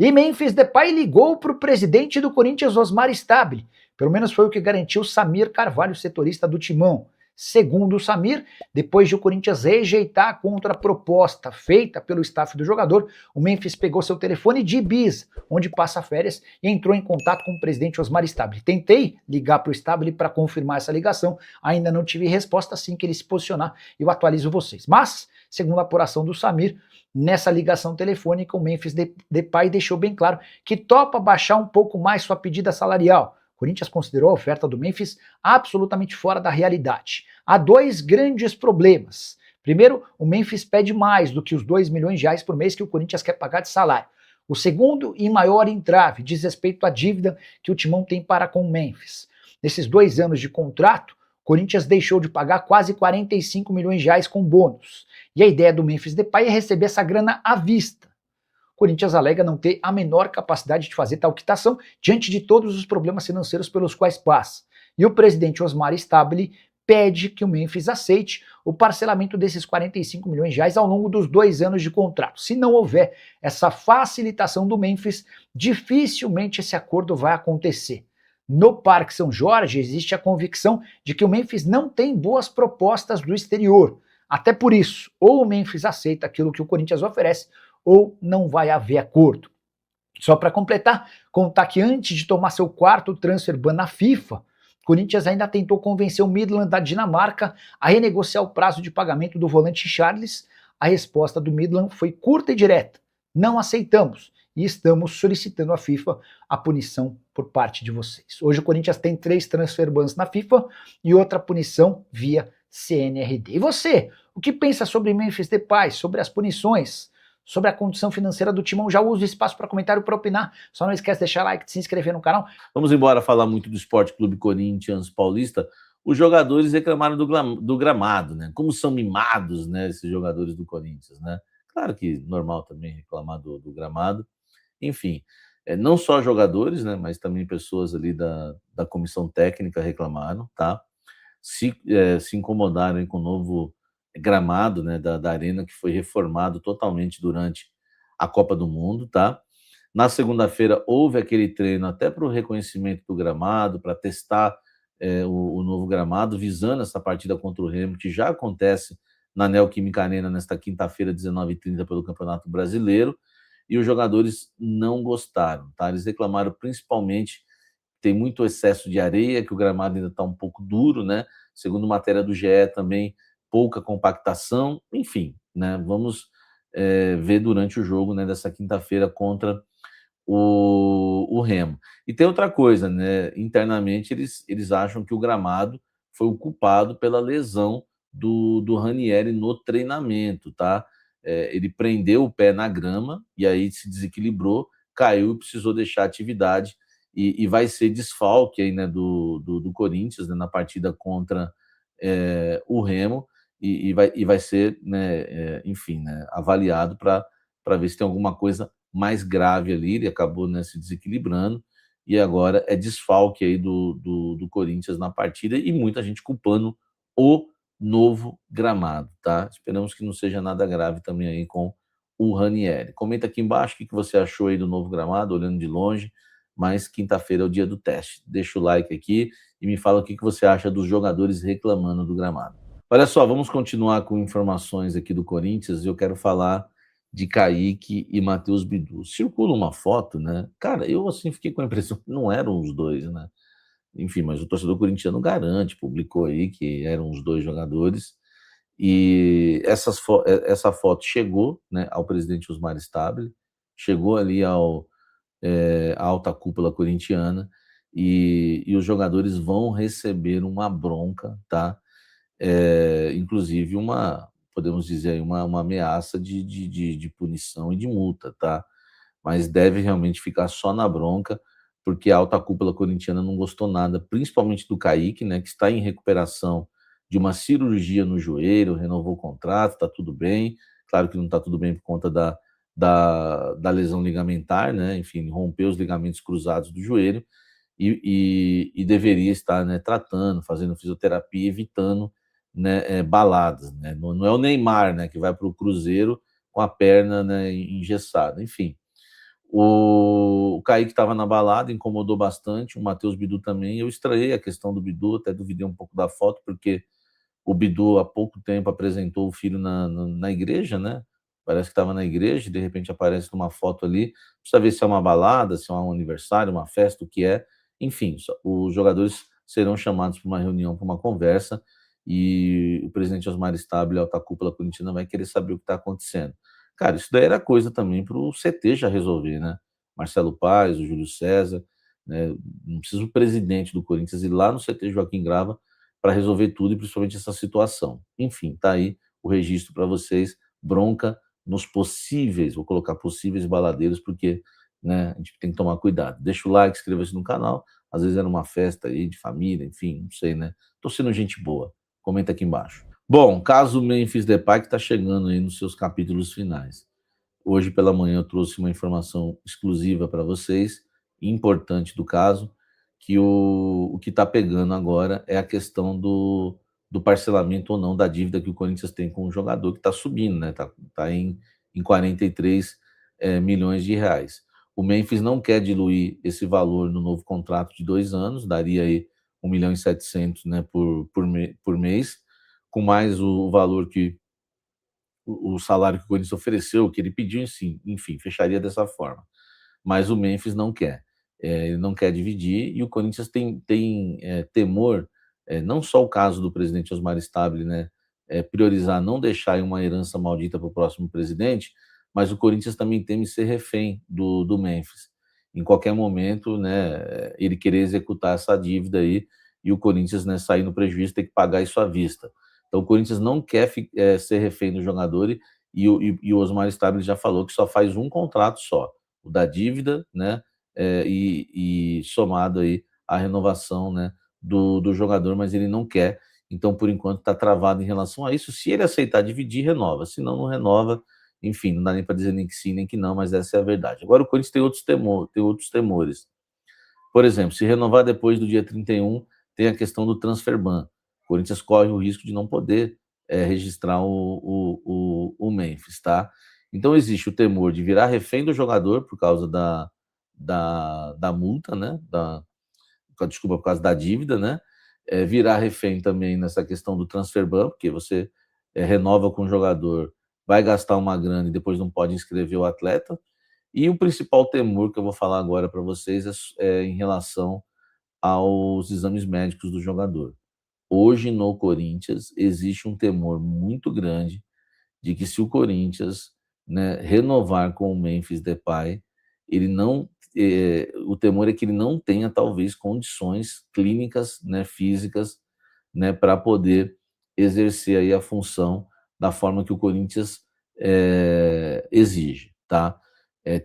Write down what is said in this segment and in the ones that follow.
E Memphis Depay ligou para o presidente do Corinthians, Osmar Stabile. Pelo menos foi o que garantiu Samir Carvalho, setorista do Timão. Segundo o Samir, depois de o Corinthians rejeitar a contraproposta feita pelo staff do jogador, o Memphis pegou seu telefone de Ibiza, onde passa férias, e entrou em contato com o presidente Osmar Stabile. Tentei ligar para o Stabile para confirmar essa ligação, ainda não tive resposta. Assim que ele se posicionar, eu atualizo vocês. Mas, segundo a apuração do Samir, nessa ligação telefônica, o Memphis Depay deixou bem claro que topa baixar um pouco mais sua pedida salarial. O Corinthians considerou a oferta do Memphis absolutamente fora da realidade. Há dois grandes problemas. Primeiro, o Memphis pede mais do que os 2 milhões de reais por mês que o Corinthians quer pagar de salário. O segundo e maior entrave diz respeito à dívida que o Timão tem para com o Memphis. Nesses 2 anos de contrato, o Corinthians deixou de pagar quase 45 milhões de reais com bônus. E a ideia do Memphis Depay é receber essa grana à vista. O Corinthians alega não ter a menor capacidade de fazer tal quitação diante de todos os problemas financeiros pelos quais passa. E o presidente Osmar Stabile pede que o Memphis aceite o parcelamento desses 45 milhões de reais ao longo dos 2 anos de contrato. Se não houver essa facilitação do Memphis, dificilmente esse acordo vai acontecer. No Parque São Jorge existe a convicção de que o Memphis não tem boas propostas do exterior. Até por isso, ou o Memphis aceita aquilo que o Corinthians oferece, ou não vai haver acordo. Só para completar, contar que antes de tomar seu 4º transfer ban na FIFA, o Corinthians ainda tentou convencer o Midland da Dinamarca a renegociar o prazo de pagamento do volante Charles. A resposta do Midland foi curta e direta: não aceitamos e estamos solicitando à FIFA a punição por parte de vocês. Hoje o Corinthians tem 3 transfer bans na FIFA e outra punição via CNRD. E você, o que pensa sobre Memphis Depay, sobre as punições, sobre a condição financeira do Timão? Já usa o espaço para comentário, para opinar. Só não esquece de deixar like, de se inscrever no canal. Vamos embora falar muito do Esporte Clube Corinthians Paulista. Os jogadores reclamaram do gramado, né? Como são mimados, né, esses jogadores do Corinthians, né? Claro que normal também reclamar do gramado. Enfim, não só jogadores, né, mas também pessoas ali da comissão técnica reclamaram, tá? Se incomodaram com o novo gramado, né, da arena, que foi reformado totalmente durante a Copa do Mundo, tá? Na segunda-feira houve aquele treino até para o reconhecimento do gramado, para testar o novo gramado, visando essa partida contra o Remo, que já acontece na Neoquímica Arena nesta quinta-feira, 19h30, pelo Campeonato Brasileiro, e os jogadores não gostaram, tá? Eles reclamaram principalmente que tem muito excesso de areia, que o gramado ainda está um pouco duro, né? Segundo matéria do GE também, pouca compactação, enfim, né? Vamos ver durante o jogo, né, dessa quinta-feira contra o Remo. E tem outra coisa, né? Internamente eles acham que o gramado foi o culpado pela lesão do Ranieri no treinamento, tá? Ele prendeu o pé na grama e aí se desequilibrou, caiu e precisou deixar a atividade e vai ser desfalque aí, né, do Corinthians, né, na partida contra o Remo e vai ser, né, enfim, né, avaliado para ver se tem alguma coisa mais grave ali. Ele acabou, né, se desequilibrando e agora é desfalque aí do Corinthians na partida e muita gente culpando o novo gramado, tá? Esperamos que não seja nada grave também aí com o Ranieri. Comenta aqui embaixo o que você achou aí do novo gramado, olhando de longe, mas quinta-feira é o dia do teste. Deixa o like aqui e me fala o que você acha dos jogadores reclamando do gramado. Olha só, vamos continuar com informações aqui do Corinthians e eu quero falar de Kaique e Matheus Bidu. Circula uma foto, né? Cara, eu assim fiquei com a impressão que não eram os dois, né? Enfim, mas o torcedor corintiano garante, publicou aí que eram os 2 jogadores. E essa foto chegou, né, ao presidente Osmar Stabile, chegou ali à alta cúpula corintiana e os jogadores vão receber uma bronca, tá? Inclusive podemos dizer aí, uma ameaça de punição e de multa, tá? Mas deve realmente ficar só na bronca, porque a alta cúpula corintiana não gostou nada, principalmente do Kaique, né, que está em recuperação de uma cirurgia no joelho, renovou o contrato, está tudo bem. Claro que não está tudo bem por conta da lesão ligamentar, né? Enfim, rompeu os ligamentos cruzados do joelho e deveria estar, né, tratando, fazendo fisioterapia, evitando, né, baladas, né? Não é o Neymar, né, que vai para o Cruzeiro com a perna, né, engessada. Enfim, O Kaique estava na balada, incomodou bastante, o Matheus Bidu também. Eu estranhei a questão do Bidu, até duvidei um pouco da foto, porque o Bidu há pouco tempo apresentou o filho na igreja, né? Parece que estava na igreja, e de repente aparece numa foto ali. Precisa ver se é uma balada, se é um aniversário, uma festa, o que é. Enfim, os jogadores serão chamados para uma reunião, para uma conversa, e o presidente Osmar Stabile, alta cúpula corintiana, vai querer saber o que está acontecendo. Cara, isso daí era coisa também para o CT já resolver, né? Marcelo Paes, o Júlio César, né? Não precisa o presidente do Corinthians ir lá no CT Joaquim Grava para resolver tudo e principalmente essa situação. Enfim, tá aí o registro para vocês. Bronca nos possíveis, vou colocar possíveis baladeiros, porque né, a gente tem que tomar cuidado. Deixa o like, inscreva-se no canal. Às vezes era uma festa aí de família, enfim, não sei, né? Tô sendo gente boa. Comenta aqui embaixo. Bom, caso Memphis Depay que está chegando aí nos seus capítulos finais. Hoje pela manhã eu trouxe uma informação exclusiva para vocês, importante do caso, que o que está pegando agora é a questão do parcelamento ou não da dívida que o Corinthians tem com o jogador, que está subindo, né? Tá em 43 milhões de reais. O Memphis não quer diluir esse valor no novo contrato de 2 anos, daria aí 1.700.000, né, por mês, com mais o valor que o salário que o Corinthians ofereceu, que ele pediu, enfim, fecharia dessa forma. Mas o Memphis não quer. Ele não quer dividir e o Corinthians tem temor, não só o caso do presidente Osmar Stabile, né, priorizar não deixar uma herança maldita para o próximo presidente, mas o Corinthians também teme ser refém do Memphis. Em qualquer momento, né, ele querer executar essa dívida aí e o Corinthians, né, sair no prejuízo, ter que pagar isso à vista. Então o Corinthians não quer ser refém do jogador e o Osmar Stabile já falou que só faz um contrato só, o da dívida, né, e somado aí a renovação, né, do jogador, mas ele não quer. Então, por enquanto, está travado em relação a isso. Se ele aceitar dividir, renova. Se não, não renova. Enfim, não dá nem para dizer nem que sim, nem que não, mas essa é a verdade. Agora, o Corinthians tem outros temores. Por exemplo, se renovar depois do dia 31, tem a questão do transfer ban. O Corinthians corre o risco de não poder registrar o Memphis, tá? Então existe o temor de virar refém do jogador por causa da multa, né? Desculpa, por causa da dívida, né? Virar refém também nessa questão do transfer ban, porque você renova com o jogador, vai gastar uma grana e depois não pode inscrever o atleta. E o principal temor que eu vou falar agora para vocês é em relação aos exames médicos do jogador. Hoje no Corinthians existe um temor muito grande de que se o Corinthians, né, renovar com o Memphis Depay, ele não, o temor é que ele não tenha talvez condições clínicas, né, físicas, né, para poder exercer aí a função da forma que o Corinthians exige, tá?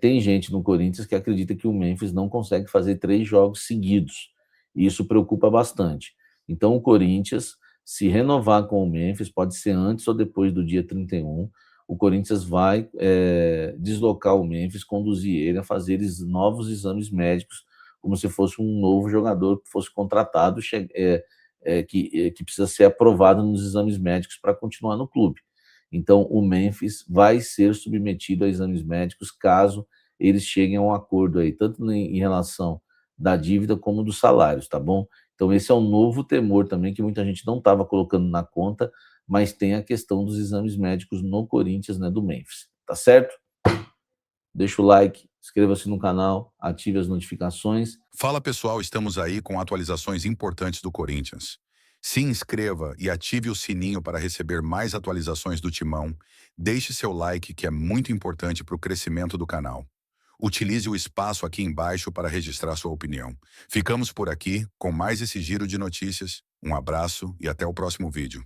Tem gente no Corinthians que acredita que o Memphis não consegue fazer 3 jogos seguidos, e isso preocupa bastante. Então o Corinthians, se renovar com o Memphis, pode ser antes ou depois do dia 31, o Corinthians vai deslocar o Memphis, conduzir ele a fazer novos exames médicos, como se fosse um novo jogador que fosse contratado, que precisa ser aprovado nos exames médicos para continuar no clube. Então, o Memphis vai ser submetido a exames médicos caso eles cheguem a um acordo aí, tanto em relação da dívida como dos salários, tá bom? Então, esse é um novo temor também que muita gente não estava colocando na conta, mas tem a questão dos exames médicos no Corinthians, né, do Memphis, tá certo? Deixa o like, inscreva-se no canal, ative as notificações. Fala pessoal, estamos aí com atualizações importantes do Corinthians. Se inscreva e ative o sininho para receber mais atualizações do Timão. Deixe seu like, que é muito importante para o crescimento do canal. Utilize o espaço aqui embaixo para registrar sua opinião. Ficamos por aqui com mais esse giro de notícias. Um abraço e até o próximo vídeo.